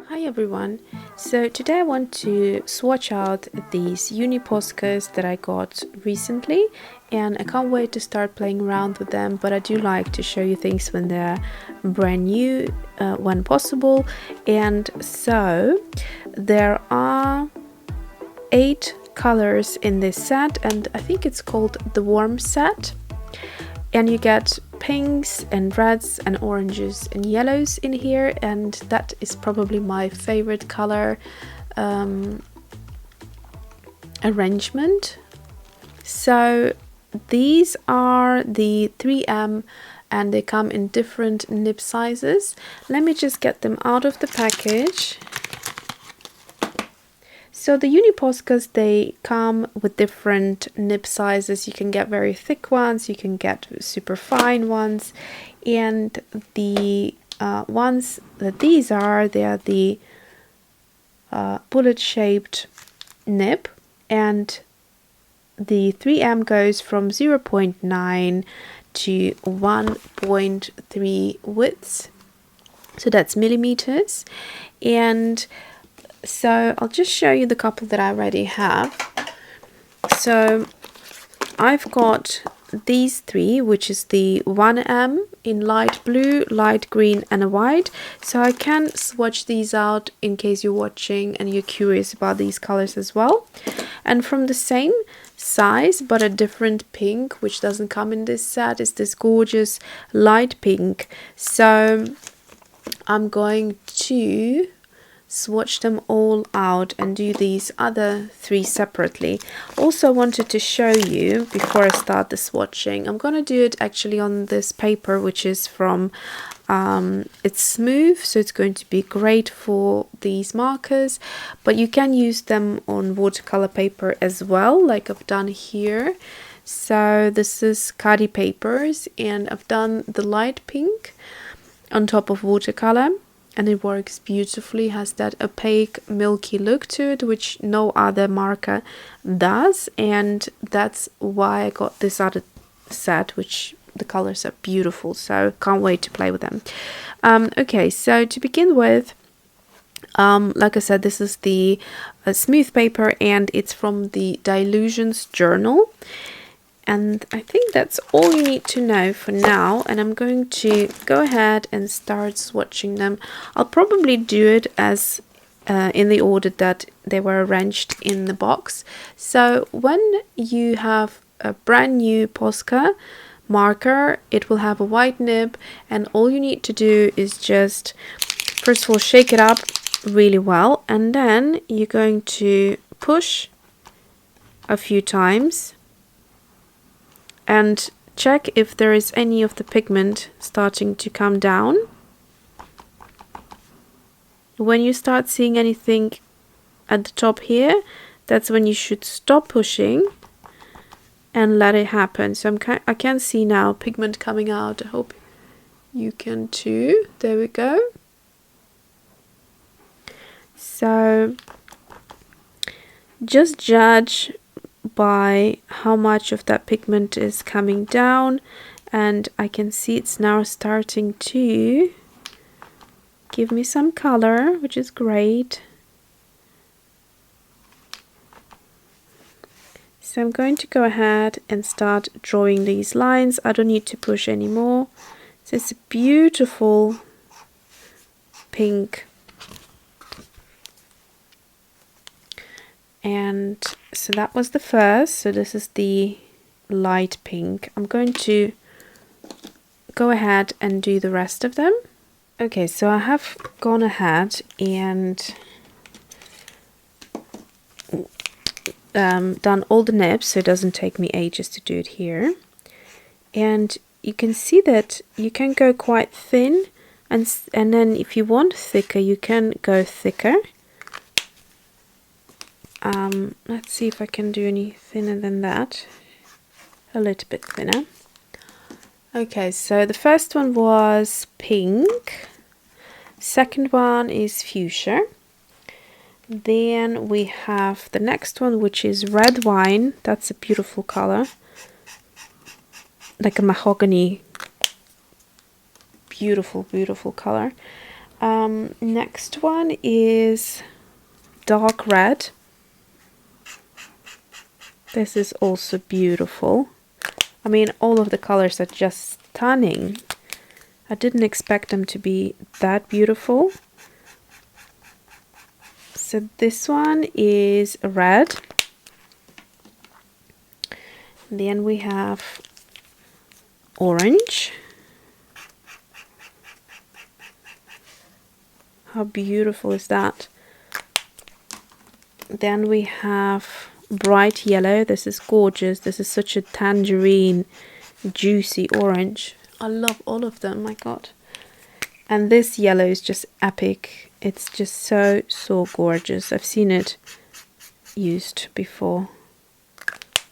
Hi everyone, so today I want to swatch out these Uni Poscas that I got recently, and I can't wait to start playing around with them, but I do like to show you things when they're brand new when possible. And so there are 8 colors in this set, and I think it's called the Warm set, and you get pinks and reds and oranges and yellows in here, and that is probably my favorite color arrangement. So these are the 3M and they come in different nib sizes. Let me just get them out of the package. So the Uni Poscas, they come with different nib sizes. You can get very thick ones, you can get super fine ones, and the ones that these are, they are the bullet shaped nib, and the 3M goes from 0.9 to 1.3 widths, so that's millimeters. And so I'll just show you the couple that I already have. So I've got these 3, which is the 1M in light blue, light green and a white. So I can swatch these out in case you're watching and you're curious about these colors as well. And from the same size but a different pink, which doesn't come in this set, is this gorgeous light pink. So I'm going to swatch them all out and do these other 3 separately. Also wanted to show you before I start the swatching, I'm going to do it actually on this paper, which is from it's smooth, so it's going to be great for these markers, but you can use them on watercolor paper as well, like I've done here. So this is Khadi Papers, and I've done the light pink on top of watercolor, and it works beautifully. Has that opaque milky look to it, which no other marker does, and that's why I got this other set, which the colors are beautiful, so can't wait to play with them. Okay, so to begin with, like I said, this is the smooth paper, and it's from the Dylusions Journal. And I think that's all you need to know for now, and I'm going to go ahead and start swatching them. I'll probably do it as in the order that they were arranged in the box. So when you have a brand new Posca marker, it will have a white nib, and all you need to do is just first of all shake it up really well, and then you're going to push a few times and check if there is any of the pigment starting to come down. When you start seeing anything at the top here, that's when you should stop pushing and let it happen. So I can see now pigment coming out. I hope you can too. There we go. So just judge by how much of that pigment is coming down, and I can see it's now starting to give me some color, which is great. So I'm going to go ahead and start drawing these lines. I don't need to push anymore. So it's a beautiful pink. And so that was the first. So this is the light pink. I'm going to go ahead and do the rest of them. Okay, so I have gone ahead and done all the nibs, so it doesn't take me ages to do it here. And you can see that you can go quite thin, and then if you want thicker, you can go thicker. Let's see if I can do any thinner than that. A little bit thinner. Okay, so the first one was pink. Second one is fuchsia. Then we have the next one, which is red wine. That's a beautiful color. Like a mahogany. Beautiful, beautiful color. Next one is dark red. This is also beautiful. I mean, all of the colors are just stunning. I didn't expect them to be that beautiful. So this one is red. Then we have orange. How beautiful is that? Then we have bright yellow. This is gorgeous. This is such a tangerine, juicy orange. I love all of them, my god. And this yellow is just epic. It's just so gorgeous. I've seen it used before.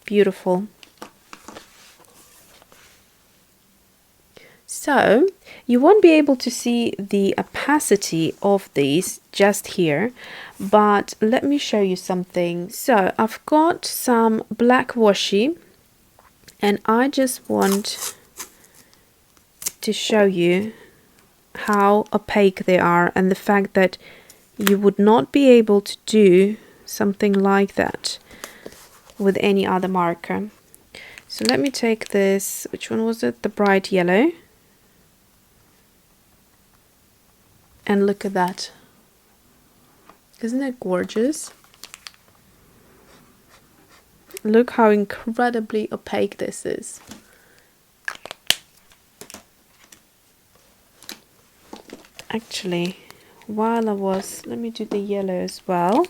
Beautiful. So you won't be able to see the opacity of these just here, but let me show you something. So I've got some black washi, and I just want to show you how opaque they are, and the fact that you would not be able to do something like that with any other marker. So let me take this, which one was it? The bright yellow. And look at that. Isn't it gorgeous? Look how incredibly opaque this is. Actually, while I was, let me do the yellow as well.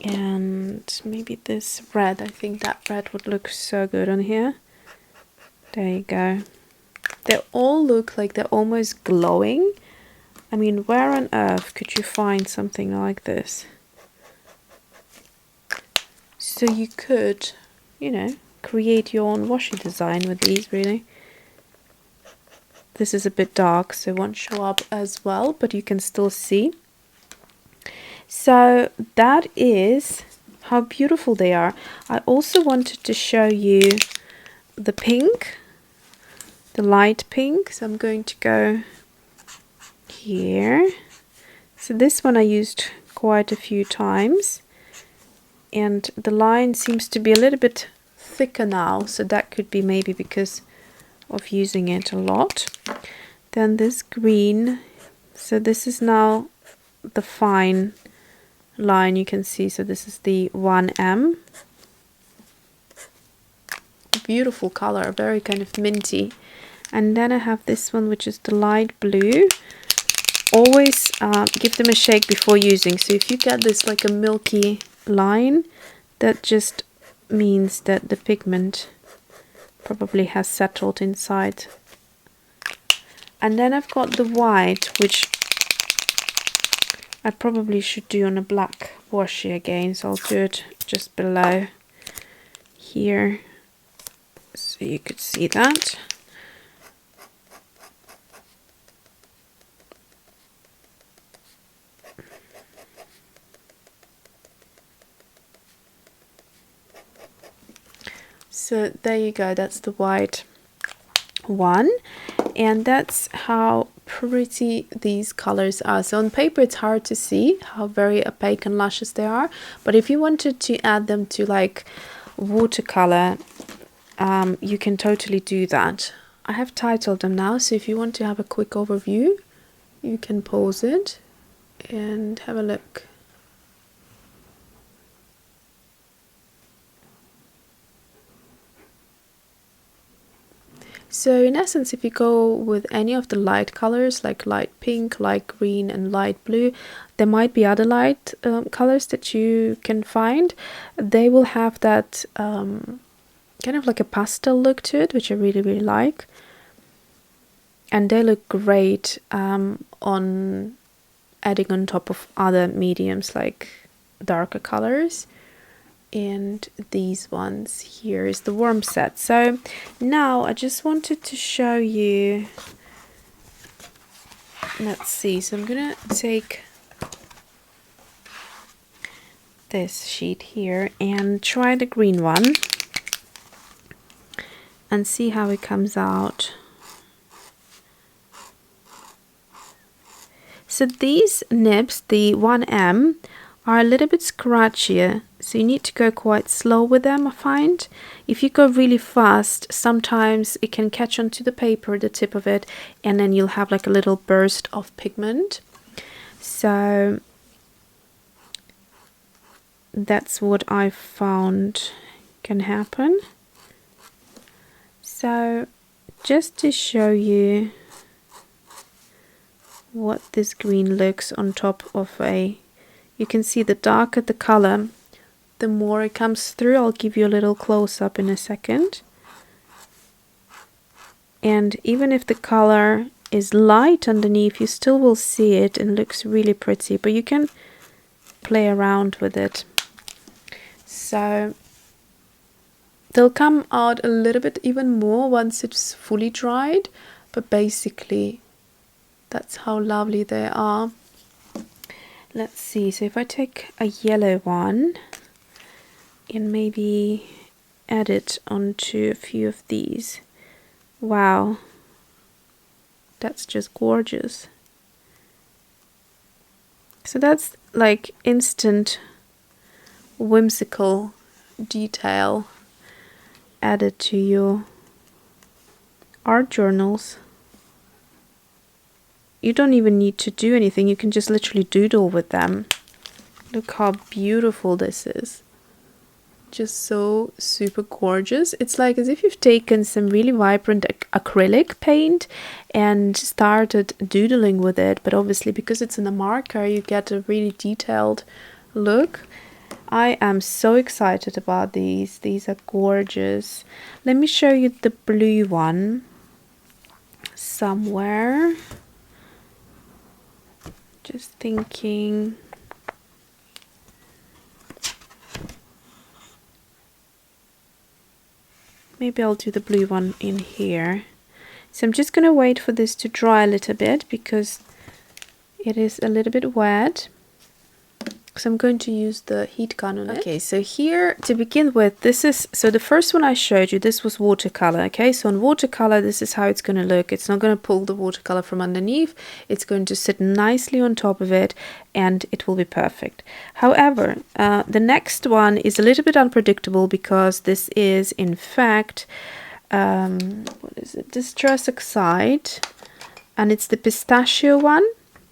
And maybe this red, I think that red would look so good on here. There you go. They all look like they're almost glowing. I mean, where on earth could you find something like this? So you could, you know, create your own washi design with these, really. This is a bit dark, so it won't show up as well, but you can still see. So that is how beautiful they are. I also wanted to show you the pink. The light pink, so I'm going to go here. So this one I used quite a few times, and the line seems to be a little bit thicker now, so that could be maybe because of using it a lot. Then this green, so this is now the fine line, you can see, so this is the 1M. Beautiful color, very kind of minty. And then I have this one, which is the light blue. Always give them a shake before using. So if you get this like a milky line, that just means that the pigment probably has settled inside. And then I've got the white, which I probably should do on a black washi again. So I'll do it just below here, so you could see that. So there you go, that's the white one, and that's how pretty these colors are. So on paper it's hard to see how very opaque and luscious they are, but if you wanted to add them to like watercolor, you can totally do that. I have titled them now, so if you want to have a quick overview, you can pause it and have a look. So in essence, if you go with any of the light colors like light pink, light green and light blue, there might be other light colors that you can find. They will have that kind of like a pastel look to it, which I really like. And they look great on adding on top of other mediums like darker colors. And these ones here is the warm set. So now I just wanted to show you, let's see, so I'm gonna take this sheet here and try the green one and see how it comes out. So these nibs, the 1M, are a little bit scratchier, so you need to go quite slow with them, I find. If you go really fast, sometimes it can catch onto the paper, the tip of it, and then you'll have like a little burst of pigment. So that's what I found can happen. So just to show you what this green looks on top of a, you can see the darker the color, the more it comes through. I'll give you a little close-up in a second. And even if the color is light underneath, you still will see it and looks really pretty, but you can play around with it. So they'll come out a little bit even more once it's fully dried, but basically that's how lovely they are. Let's see, so if I take a yellow one and maybe add it onto a few of these. Wow, that's just gorgeous. So that's like instant whimsical detail added to your art journals. You don't even need to do anything, you can just literally doodle with them. Look how beautiful this is. Just so super gorgeous. It's like as if you've taken some really vibrant acrylic paint and started doodling with it, but obviously because it's in a marker you get a really detailed look. I am so excited about these. These are gorgeous. Let me show you the blue one somewhere. Just thinking. Maybe I'll do the blue one in here. So I'm just going to wait for this to dry a little bit because it is a little bit wet. So I'm going to use the heat gun on it. Okay, so here to begin with, this is, so the first one I showed you, this was watercolor. Okay, so on watercolor, this is how it's going to look. It's not going to pull the watercolor from underneath. It's going to sit nicely on top of it and it will be perfect. However, the next one is a little bit unpredictable because this is in fact, what is it? Distress Oxide, and it's the pistachio one.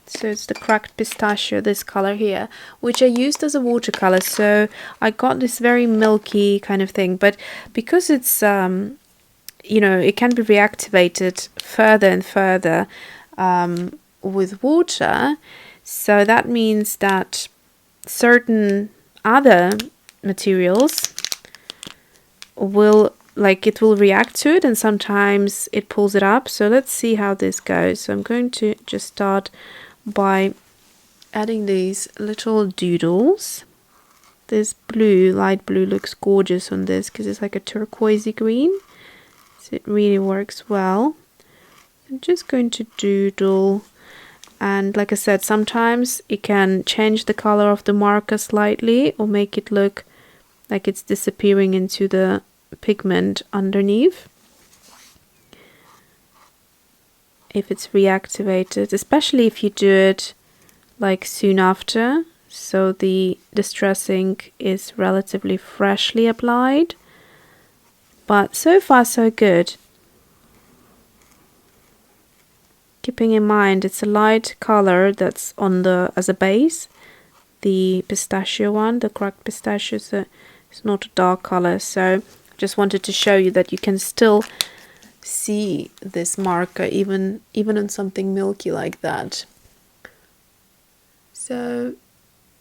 So it's the cracked pistachio, this color here, which I used as a watercolor. So I got this very milky kind of thing, but because it's, you know, it can be reactivated further and further with water. So that means that certain other materials will, like, it will react to it and sometimes it pulls it up. So let's see how this goes. So I'm going to just start by adding these little doodles. This blue, light blue, looks gorgeous on this because it's like a turquoisey green, so it really works well. I'm just going to doodle, and like I said, sometimes it can change the color of the marker slightly or make it look like it's disappearing into the pigment underneath if it's reactivated, especially if you do it like soon after, so the distress ink is relatively freshly applied. But so far so good. Keeping in mind it's a light color that's on the as a base, the pistachio one, the cracked pistachio, so it's not a dark color. So just wanted to show you that you can still see this marker even on something milky like that. So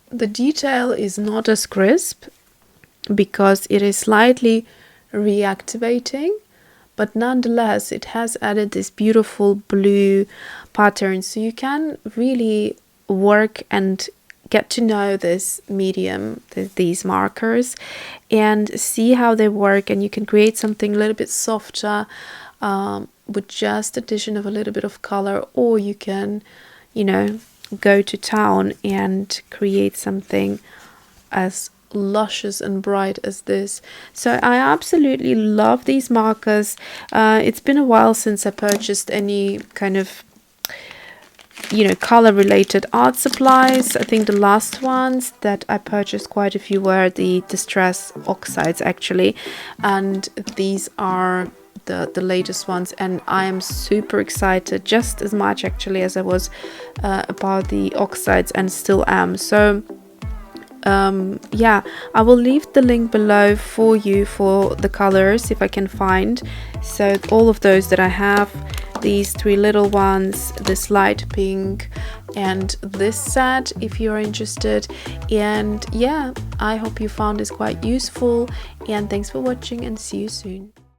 the detail is not as crisp because it is slightly reactivating, but nonetheless it has added this beautiful blue pattern, so you can really work and get to know this medium, these markers, and see how they work, and you can create something a little bit softer with just addition of a little bit of color, or you can, you know, go to town and create something as luscious and bright as this. So I absolutely love these markers. It's been a while since I purchased any kind of you know, color related art supplies. I think the last ones that I purchased quite a few were the Distress Oxides actually, and these are the latest ones, and I am super excited, just as much actually as I was about the Oxides, and still am. So yeah, I will leave the link below for you for the colors if I can find. So all of those that I have, these 3 little ones, this light pink, and this set if you're interested. And yeah, I hope you found this quite useful, and thanks for watching, and see you soon.